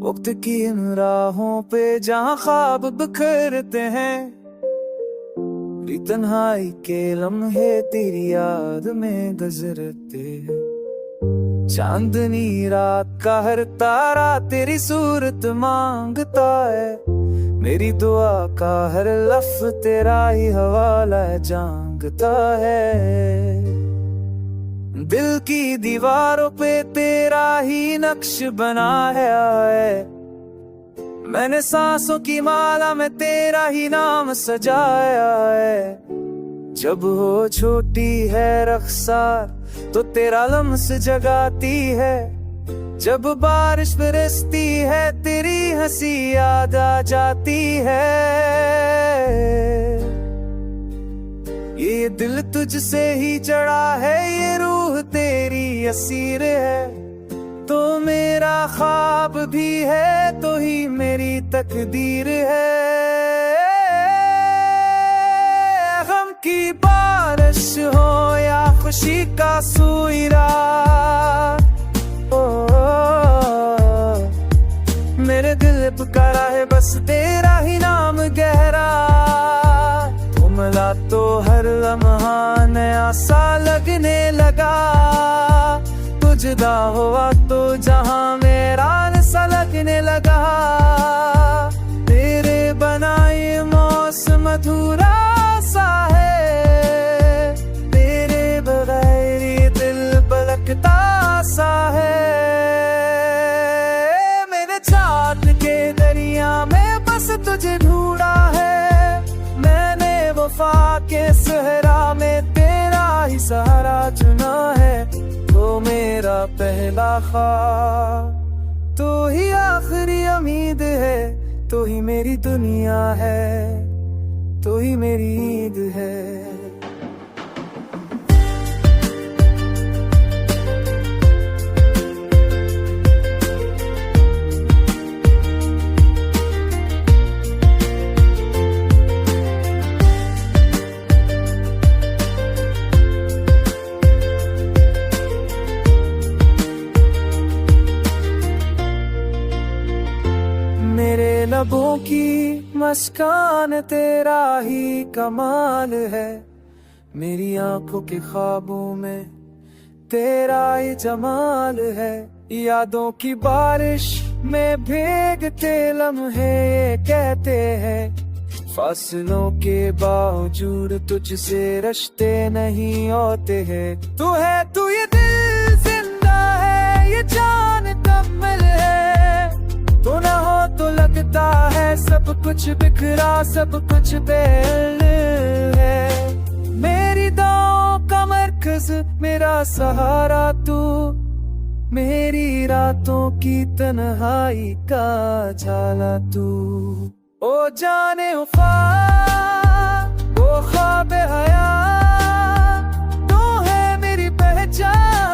वक्त की इन राहों पे जहाँ ख्वाब बिखरते हैं, तन्हाई के लम्हे तेरी याद में गुजरते हैं। चांदनी रात का हर तारा तेरी सूरत मांगता है, मेरी दुआ का हर लफ्ज़ तेरा ही हवाला जांगता है। दिल की दीवारों पे तेरा ही नक्श बना है, मैंने सांसों की माला में तेरा ही नाम सजाया है। जब हो छोटी है रख्सार तो तेरा लम्स जगाती है, जब बारिश बरसती है तेरी हंसी याद आ जाती है। ये दिल तुझसे ही चढ़ा है, ये रूह तेरी असीर है, तो मेरा ख्वाब भी है तो ही मेरी तकदीर है। गम की बारिश हो या खुशी का सूइरा, मेरे दिल पुकारा है बस तेरा ही नाम गहरा। तुमला तो हर लम्हा नया सा लगने लगा, जुदा हुआ तो जहां मेरा सा लगने लगा। तेरे बनाए मौसम अधूरा सा है, तेरे बगैर ये दिल पलकता सा है। मेरे चाँद के दरिया में बस तुझे ढूंढा है, मैंने वफा के सहरा में तेरा ही सहारा चुना है। तो मेरा पहला ख्वाब तो ही आखिरी उम्मीद है, तो ही मेरी दुनिया है, तो ही मेरी ईद है। मेरे लबों की मुस्कान तेरा ही कमाल है, मेरी आंखों के ख्वाबों में तेरा ही जमाल है। यादों की बारिश में भीगते लम्हे ये कहते हैं, फासलों के बावजूद तुझसे रिश्ते नहीं होते हैं। तू है तू ये दिल जिंदा है, ये जान कमल है, तू ना हो तो लगता है सब कुछ बिखरा, सब कुछ बेल है। मेरी दांव का मरकज मेरा सहारा तू, मेरी रातों की तन्हाई का झाला तू। ओ जाने वफा वो ख्वाब हया, तू है मेरी पहचान।